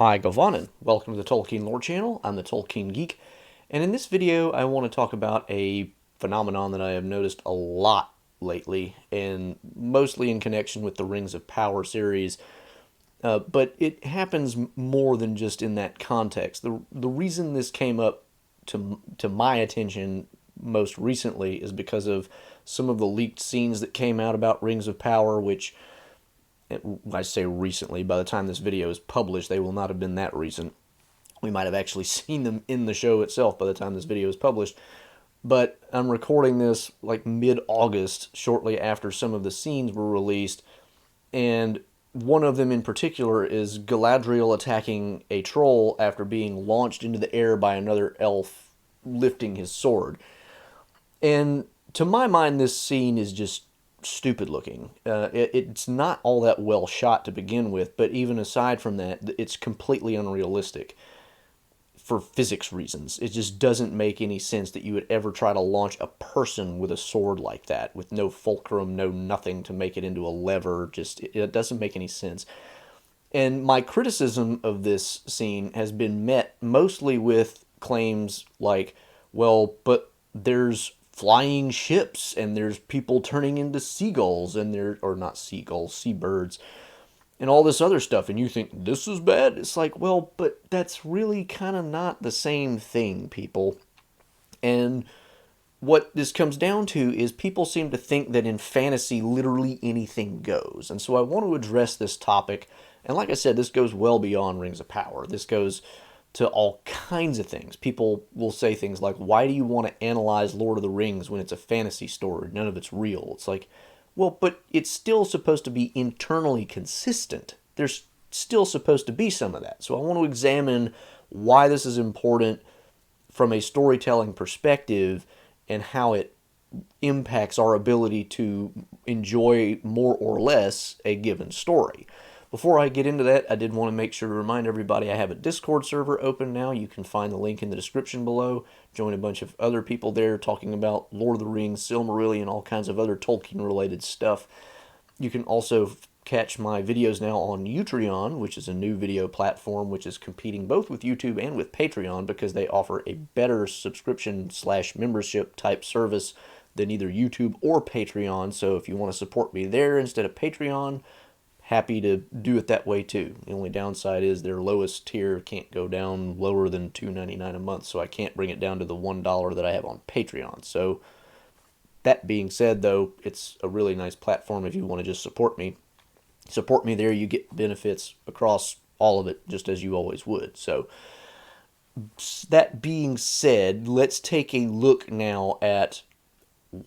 Hi, Govanen. Welcome to the Tolkien Lore Channel. I'm the Tolkien Geek, and in this video I want to talk about a phenomenon that I have noticed a lot lately, and mostly in connection with the Rings of Power series, but it happens more than just in that context. The reason this came up to my attention most recently is because of some of the leaked scenes that came out about Rings of Power, which I say recently, by the time this video is published, they will not have been that recent. We might have actually seen them in the show itself by the time this video is published. But I'm recording this like mid-August, shortly after some of the scenes were released, and one of them in particular is Galadriel attacking a troll after being launched into the air by another elf lifting his sword. And to my mind, this scene is just stupid looking. It's not all that well shot to begin with, but even aside from that, it's completely unrealistic for physics reasons. It just doesn't make any sense that you would ever try to launch a person with a sword like that, with no fulcrum, no nothing to make it into a lever. Just, it doesn't make any sense. And my criticism of this scene has been met mostly with claims like, well, but there's flying ships and there's people turning into seagulls and or not seagulls, seabirds, and all this other stuff, and you think this is bad? It's like, well, but that's really kind of not the same thing, people. And what this comes down to is people seem to think that in fantasy literally anything goes. And so I want to address this topic. And like I said, this goes well beyond Rings of Power. This goes to all kinds of things. People will say things like, why do you want to analyze Lord of the Rings when it's a fantasy story? None of it's real. It's like, well, but it's still supposed to be internally consistent. There's still supposed to be some of that. So I want to examine why this is important from a storytelling perspective and how it impacts our ability to enjoy more or less a given story. Before I get into that, I did want to make sure to remind everybody I have a Discord server open now. You can find the link in the description below. Join a bunch of other people there talking about Lord of the Rings, Silmarillion, all kinds of other Tolkien-related stuff. You can also catch my videos now on Utreon, which is a new video platform which is competing both with YouTube and with Patreon because they offer a better subscription/membership type service than either YouTube or Patreon. So if you want to support me there instead of Patreon, happy to do it that way too. The only downside is their lowest tier can't go down lower than $2.99 a month, so I can't bring it down to the $1 that I have on Patreon. So that being said, though, it's a really nice platform if you want to just support me. Support me there, you get benefits across all of it, just as you always would. So that being said, let's take a look now at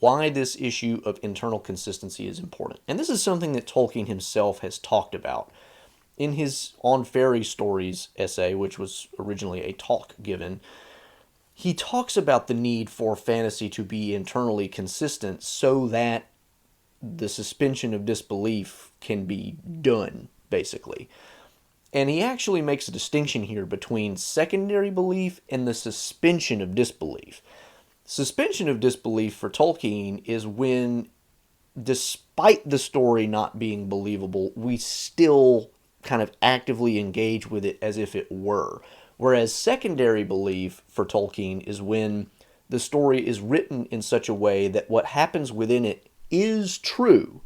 why this issue of internal consistency is important. And this is something that Tolkien himself has talked about. In his On Fairy Stories essay, which was originally a talk given, he talks about the need for fantasy to be internally consistent so that the suspension of disbelief can be done, basically. And he actually makes a distinction here between secondary belief and the suspension of disbelief. Suspension of disbelief for Tolkien is when, despite the story not being believable, we still kind of actively engage with it as if it were. Whereas secondary belief for Tolkien is when the story is written in such a way that what happens within it is true.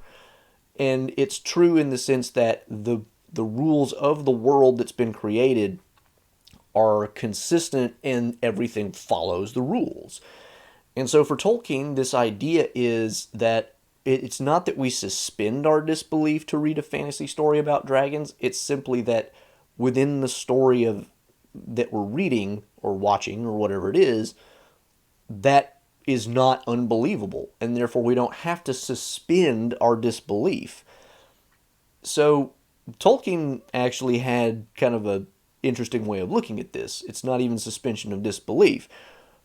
And it's true in the sense that the rules of the world that's been created are consistent and everything follows the rules. And so for Tolkien, this idea is that it's not that we suspend our disbelief to read a fantasy story about dragons. It's simply that within the story of that we're reading or watching or whatever it is, that is not unbelievable. And therefore we don't have to suspend our disbelief. So Tolkien actually had kind of an interesting way of looking at this. It's not even suspension of disbelief.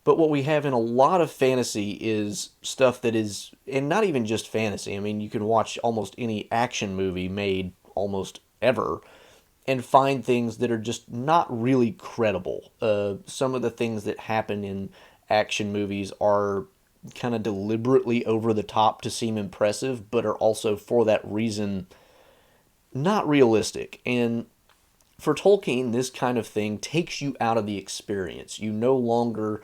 But what we have in a lot of fantasy is stuff that is, and not even just fantasy. I mean, you can watch almost any action movie made almost ever and find things that are just not really credible. Some of the things that happen in action movies are kind of deliberately over the top to seem impressive, but are also for that reason not realistic. And For Tolkien, this kind of thing takes you out of the experience. You no longer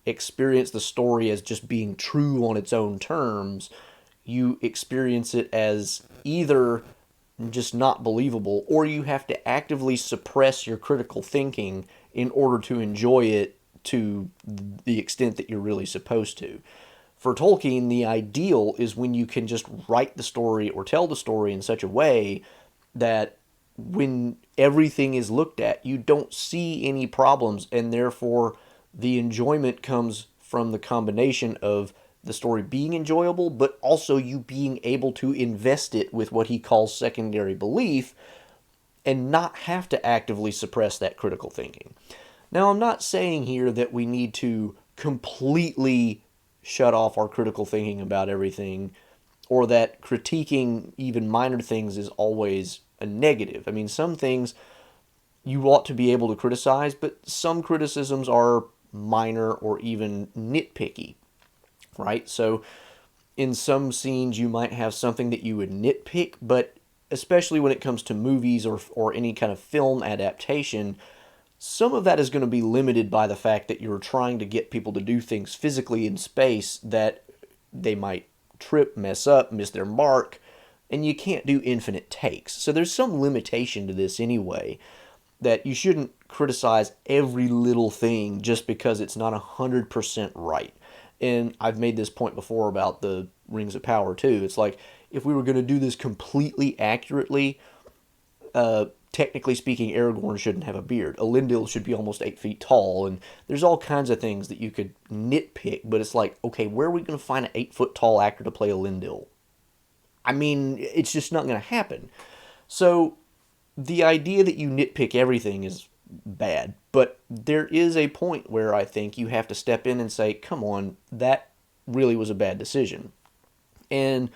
experience the story as just being true on its own terms. You experience it as either just not believable, or you have to actively suppress your critical thinking in order to enjoy it to the extent that you're really supposed to. For Tolkien, the ideal is when you can just write the story or tell the story in such a way that when everything is looked at, you don't see any problems, and therefore the enjoyment comes from the combination of the story being enjoyable, but also you being able to invest it with what he calls secondary belief and not have to actively suppress that critical thinking. Now, I'm not saying here that we need to completely shut off our critical thinking about everything, or that critiquing even minor things is always a negative. I mean, some things you ought to be able to criticize, but some criticisms are minor or even nitpicky, right? So in some scenes you might have something that you would nitpick, but especially when it comes to movies or any kind of film adaptation, some of that is going to be limited by the fact that you're trying to get people to do things physically in space that they might trip, mess up, miss their mark, and you can't do infinite takes. So there's some limitation to this anyway, that you shouldn't criticize every little thing just because it's not 100% right. And I've made this point before about the Rings of Power too. It's like, if we were going to do this completely accurately, technically speaking, Aragorn shouldn't have a beard. Elendil should be almost 8 feet tall, and there's all kinds of things that you could nitpick, but it's like, okay, where are we going to find an 8-foot tall actor to play Elendil? I mean, it's just not going to happen. So the idea that you nitpick everything is bad, but there is a point where I think you have to step in and say, come on, that really was a bad decision. And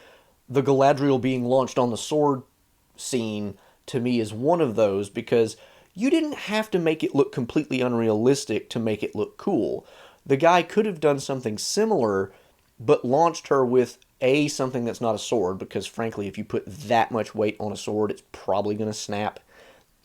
the Galadriel being launched on the sword scene to me is one of those, because you didn't have to make it look completely unrealistic to make it look cool. The guy could have done something similar, but launched her with something that's not a sword, because frankly, if you put that much weight on a sword, it's probably going to snap.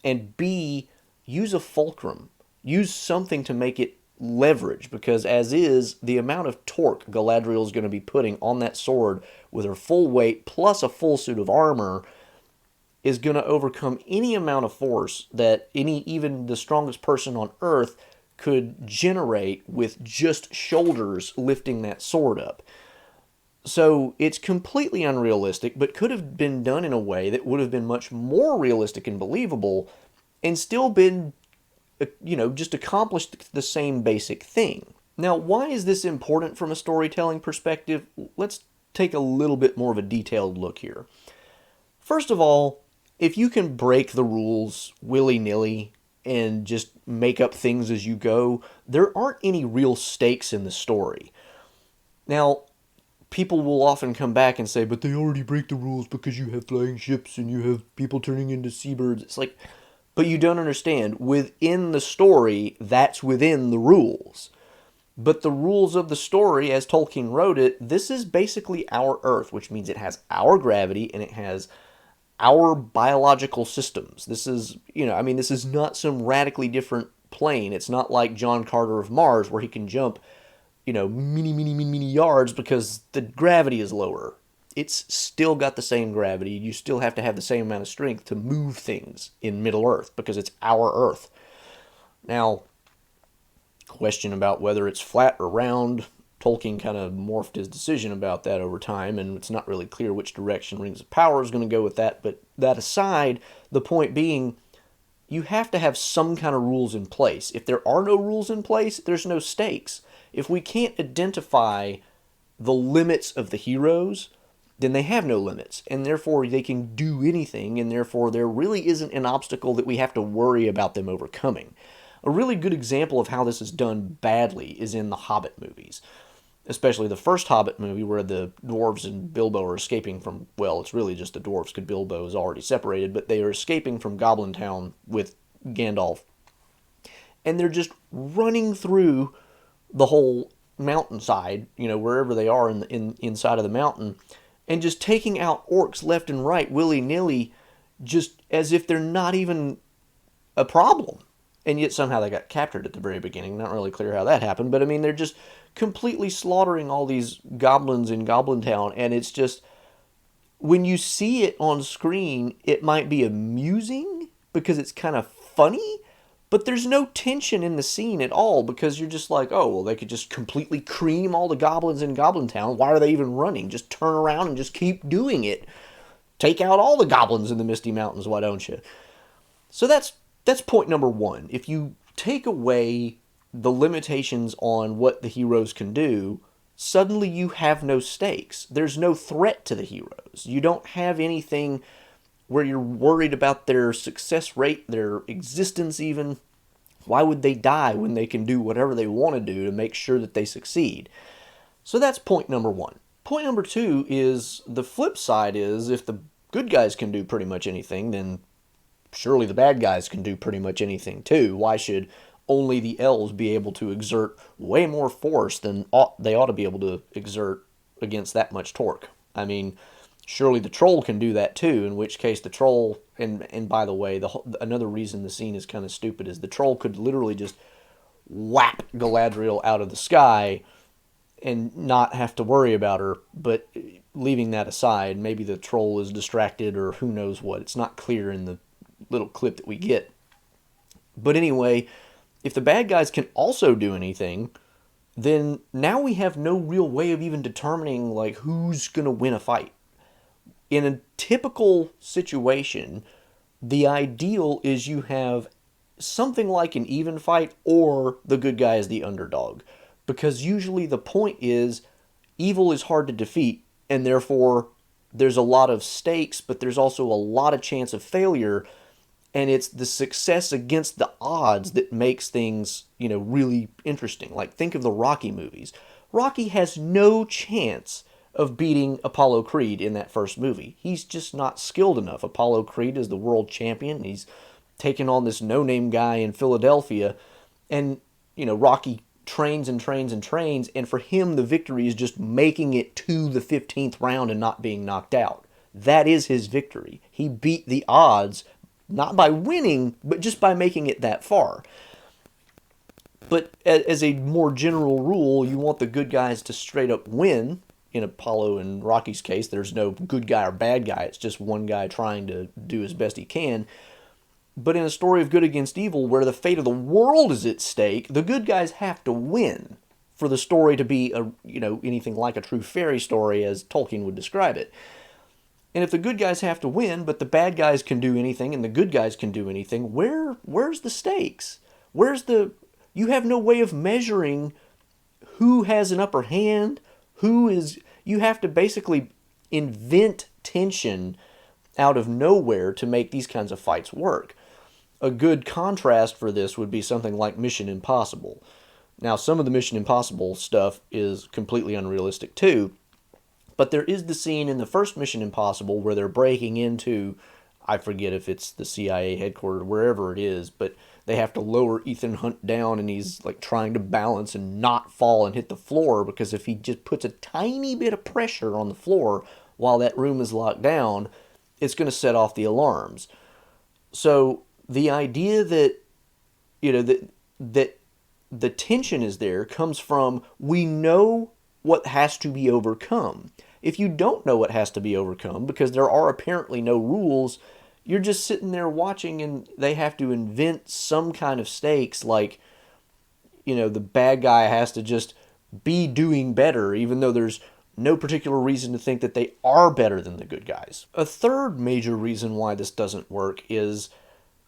And B, use a fulcrum. Use something to make it leverage, because as is, the amount of torque Galadriel is going to be putting on that sword with her full weight plus a full suit of armor is going to overcome any amount of force that even the strongest person on Earth could generate with just shoulders lifting that sword up. So it's completely unrealistic, but could have been done in a way that would have been much more realistic and believable, and still been, just accomplished the same basic thing. Now, why is this important from a storytelling perspective? Let's take a little bit more of a detailed look here. First of all, if you can break the rules willy-nilly and just make up things as you go, there aren't any real stakes in the story. Now, people will often come back and say, but they already break the rules because you have flying ships and you have people turning into seabirds. It's like, but you don't understand. Within the story, that's within the rules. But the rules of the story, as Tolkien wrote it, this is basically our Earth, which means it has our gravity and it has our biological systems. This is, this is not some radically different plane. It's not like John Carter of Mars, where he can jump, many yards because the gravity is lower. It's still got the same gravity. You still have to have the same amount of strength to move things in Middle Earth because it's our Earth. Now, question about whether it's flat or round, Tolkien kind of morphed his decision about that over time, and it's not really clear which direction Rings of Power is going to go with that. But that aside, the point being, you have to have some kind of rules in place. If there are no rules in place, there's no stakes. If we can't identify the limits of the heroes, then they have no limits, and therefore they can do anything, and therefore there really isn't an obstacle that we have to worry about them overcoming. A really good example of how this is done badly is in the Hobbit movies. Especially the first Hobbit movie, where the dwarves and Bilbo are escaping from, well, it's really just the dwarves because Bilbo is already separated, but they are escaping from Goblin Town with Gandalf. And they're just running through the whole mountainside, wherever they are inside of the mountain, and just taking out orcs left and right, willy-nilly, just as if they're not even a problem. And yet somehow they got captured at the very beginning. Not really clear how that happened, but I mean, they're just completely slaughtering all these goblins in Goblin Town, and it's just, when you see it on screen, it might be amusing because it's kind of funny, but there's no tension in the scene at all because you're just like, oh, well, they could just completely cream all the goblins in Goblin Town. Why are they even running? Just turn around and just keep doing it. Take out all the goblins in the Misty Mountains, why don't you? So that's point number one. If you take away the limitations on what the heroes can do, suddenly you have no stakes. There's no threat to the heroes. You don't have anything where you're worried about their success rate, their existence even. Why would they die when they can do whatever they want to do to make sure that they succeed? So that's point number one. Point number two is the flip side is if the good guys can do pretty much anything, then surely the bad guys can do pretty much anything too. Why should only the elves be able to exert way more force than they ought to be able to exert against that much torque? I mean, surely the troll can do that too, in which case the troll, and by the way, another reason the scene is kind of stupid is the troll could literally just whap Galadriel out of the sky and not have to worry about her, but leaving that aside, maybe the troll is distracted or who knows what. It's not clear in the little clip that we get. But anyway, if the bad guys can also do anything, then now we have no real way of even determining like who's going to win a fight. In a typical situation, the ideal is you have something like an even fight or the good guy is the underdog. Because usually the point is evil is hard to defeat and therefore there's a lot of stakes, but there's also a lot of chance of failure. And it's the success against the odds that makes things, really interesting. Like, think of the Rocky movies. Rocky has no chance of beating Apollo Creed in that first movie. He's just not skilled enough. Apollo Creed is the world champion. He's taking on this no-name guy in Philadelphia. And, Rocky trains and trains and trains. And for him, the victory is just making it to the 15th round and not being knocked out. That is his victory. He beat the odds, not by winning, but just by making it that far. But as a more general rule, you want the good guys to straight up win. In Apollo and Rocky's case, there's no good guy or bad guy. It's just one guy trying to do as best he can. But in a story of good against evil, where the fate of the world is at stake, the good guys have to win for the story to be anything like a true fairy story as Tolkien would describe it. And if the good guys have to win, but the bad guys can do anything and the good guys can do anything, where's the stakes? You have no way of measuring who has an upper hand, you have to basically invent tension out of nowhere to make these kinds of fights work. A good contrast for this would be something like Mission Impossible. Now, some of the Mission Impossible stuff is completely unrealistic too, but there is the scene in the first Mission Impossible where they're breaking into, I forget if it's the CIA headquarters, wherever it is, but they have to lower Ethan Hunt down and he's like trying to balance and not fall and hit the floor because if he just puts a tiny bit of pressure on the floor while that room is locked down, it's going to set off the alarms. So the idea that, that the tension is there comes from we know what has to be overcome. If you don't know what has to be overcome, because there are apparently no rules, you're just sitting there watching and they have to invent some kind of stakes like, the bad guy has to just be doing better, even though there's no particular reason to think that they are better than the good guys. A third major reason why this doesn't work is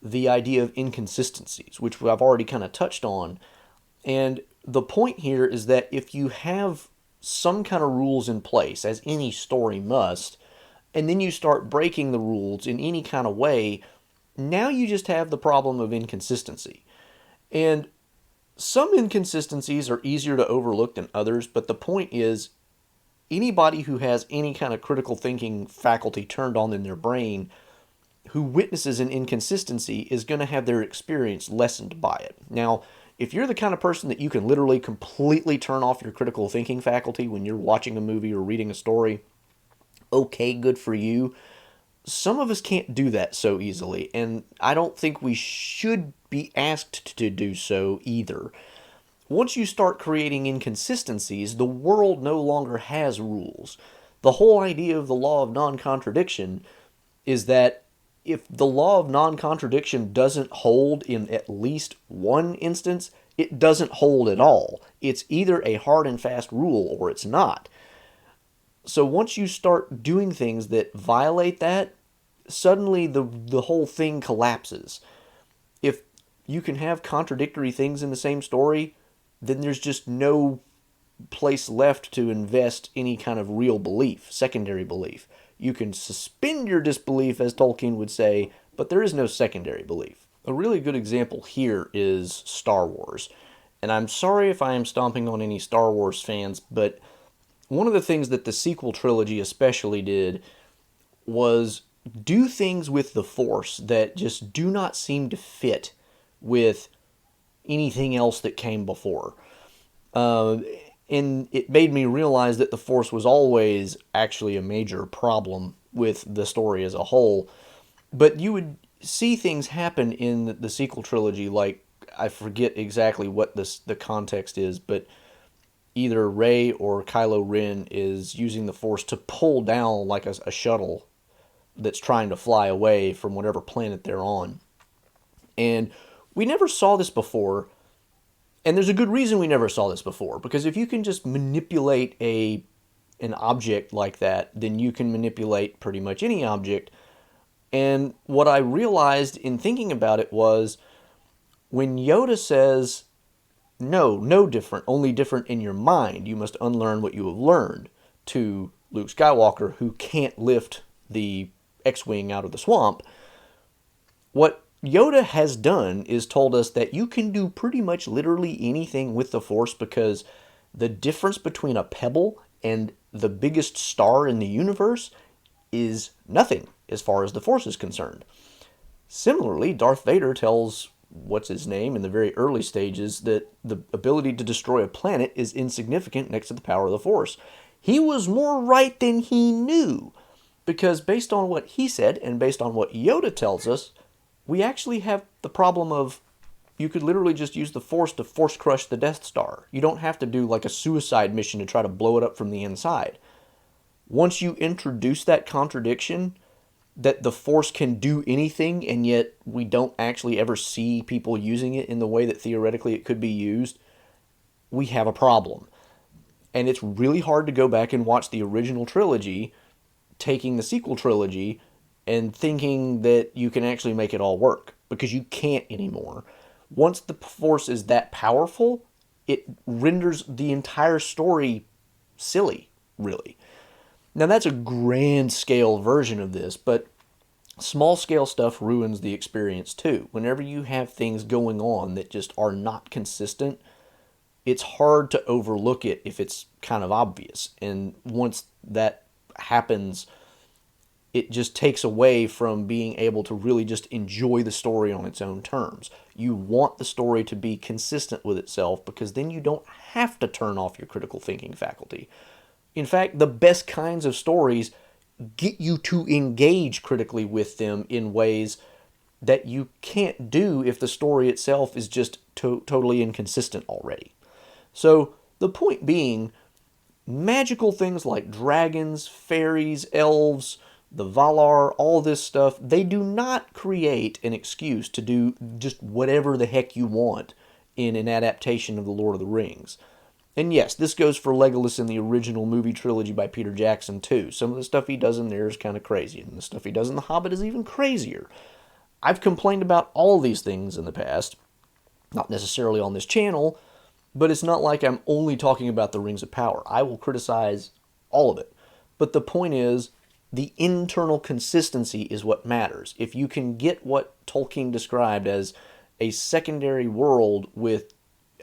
the idea of inconsistencies, which I've already kind of touched on. And the point here is that if you have some kind of rules in place, as any story must, and then you start breaking the rules in any kind of way, now you just have the problem of inconsistency. And some inconsistencies are easier to overlook than others, but the point is, anybody who has any kind of critical thinking faculty turned on in their brain who witnesses an inconsistency is going to have their experience lessened by it. Now, if you're the kind of person that you can literally completely turn off your critical thinking faculty when you're watching a movie or reading a story, okay, good for you. some of us can't do that so easily, and I don't think we should be asked to do so either. Once you start creating inconsistencies, the world no longer has rules. The whole idea of the law of non-contradiction is that if the law of non-contradiction doesn't hold in at least one instance, it doesn't hold at all. It's either a hard and fast rule or it's not. So once you start doing things that violate that, suddenly the whole thing collapses. If you can have contradictory things in the same story, then there's just no place left to invest any kind of real belief, secondary belief. You can suspend your disbelief, as Tolkien would say, but there is no secondary belief. A really good example here is Star Wars. And I'm sorry if I am stomping on any Star Wars fans, but one of the things that the sequel trilogy especially did was do things with the Force that just do not seem to fit with anything else that came before. And it made me realize that the Force was always actually a major problem with the story as a whole. But you would see things happen in the sequel trilogy, like, I forget exactly what the context is, but either Rey or Kylo Ren is using the Force to pull down like a shuttle that's trying to fly away from whatever planet they're on. And we never saw this before, and there's a good reason we never saw this before, because if you can just manipulate an object like that, then you can manipulate pretty much any object. And what I realized in thinking about it was when Yoda says, no, no different, only different in your mind, you must unlearn what you have learned, to Luke Skywalker, who can't lift the X-Wing out of the swamp, what Yoda has done is told us that you can do pretty much literally anything with the Force, because the difference between a pebble and the biggest star in the universe is nothing as far as the Force is concerned. Similarly, Darth Vader tells what's-his-name in the very early stages that the ability to destroy a planet is insignificant next to the power of the Force. He was more right than he knew, because based on what he said and based on what Yoda tells us, we actually have the problem of you could literally just use the Force to force crush the Death Star. You don't have to do like a suicide mission to try to blow it up from the inside. Once you introduce that contradiction, that the Force can do anything and yet we don't actually ever see people using it in the way that theoretically it could be used, we have a problem. And it's really hard to go back and watch the original trilogy, taking the sequel trilogy, and thinking that you can actually make it all work, because you can't anymore. Once the Force is that powerful, it renders the entire story silly, really. Now that's a grand scale version of this, but small scale stuff ruins the experience too. Whenever you have things going on that just are not consistent, it's hard to overlook it if it's kind of obvious. And once that happens, it just takes away from being able to really just enjoy the story on its own terms. You want the story to be consistent with itself, because then you don't have to turn off your critical thinking faculty. In fact, the best kinds of stories get you to engage critically with them in ways that you can't do if the story itself is just totally inconsistent already. So the point being, magical things like dragons, fairies, elves, the Valar, all this stuff, they do not create an excuse to do just whatever the heck you want in an adaptation of The Lord of the Rings. And yes, this goes for Legolas in the original movie trilogy by Peter Jackson too. Some of the stuff he does in there is kind of crazy, and the stuff he does in The Hobbit is even crazier. I've complained about all these things in the past, not necessarily on this channel, but it's not like I'm only talking about the Rings of Power. I will criticize all of it. But the point is, the internal consistency is what matters. If you can get what Tolkien described as a secondary world with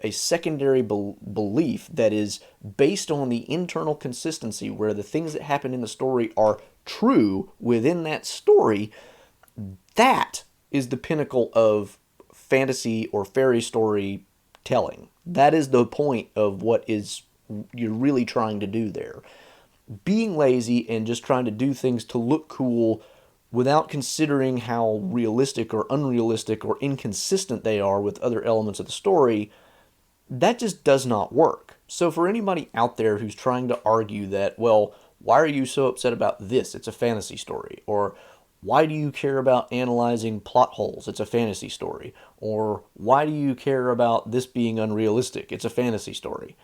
a secondary belief that is based on the internal consistency, where the things that happen in the story are true within that story, that is the pinnacle of fantasy or fairy story telling. That is the point of what you're really trying to do there. Being lazy and just trying to do things to look cool without considering how realistic or unrealistic or inconsistent they are with other elements of the story, that just does not work. So for anybody out there who's trying to argue that, well, why are you so upset about this? It's a fantasy story. Or why do you care about analyzing plot holes? It's a fantasy story. Or why do you care about this being unrealistic? It's a fantasy story.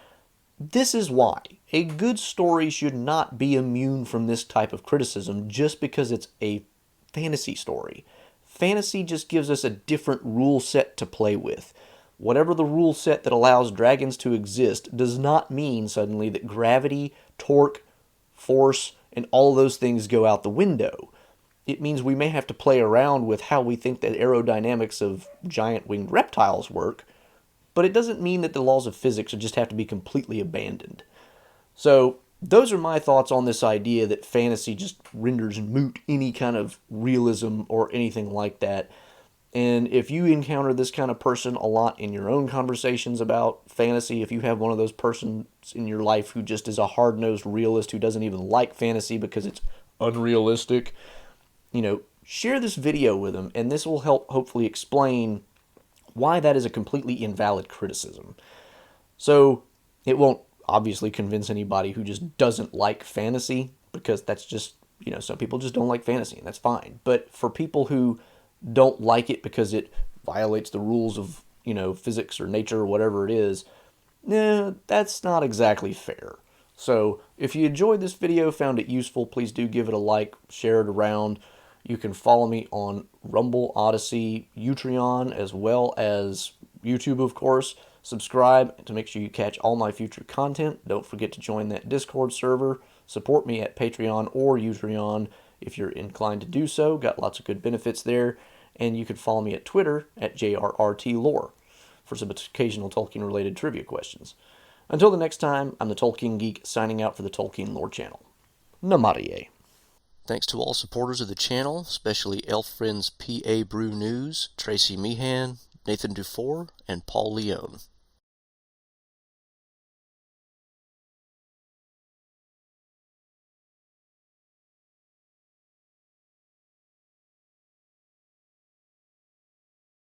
This is why. A good story should not be immune from this type of criticism just because it's a fantasy story. Fantasy just gives us a different rule set to play with. Whatever the rule set that allows dragons to exist does not mean suddenly that gravity, torque, force, and all of those things go out the window. It means we may have to play around with how we think that aerodynamics of giant winged reptiles work, but it doesn't mean that the laws of physics just have to be completely abandoned. So those are my thoughts on this idea that fantasy just renders moot any kind of realism or anything like that. And if you encounter this kind of person a lot in your own conversations about fantasy, if you have one of those persons in your life who just is a hard-nosed realist who doesn't even like fantasy because it's unrealistic, share this video with them, and this will help hopefully explain why that is a completely invalid criticism. So it won't obviously convince anybody who just doesn't like fantasy, because that's just, some people just don't like fantasy, and that's fine. But for people who don't like it because it violates the rules of, physics or nature or whatever it is, that's not exactly fair. So if you enjoyed this video, found it useful, please do give it a like, share it around. You can follow me on Rumble, Odyssey, Utreon, as well as YouTube, of course. Subscribe to make sure you catch all my future content. Don't forget to join that Discord server. Support me at Patreon or Utreon if you're inclined to do so. Got lots of good benefits there. And you can follow me at Twitter at JRRTLore for some occasional Tolkien-related trivia questions. Until the next time, I'm the Tolkien Geek, signing out for the Tolkien Lore channel. Namarie. Thanks to all supporters of the channel, especially Elf Friends PA Brew News, Tracy Meehan, Nathan Dufour, and Paul Leone.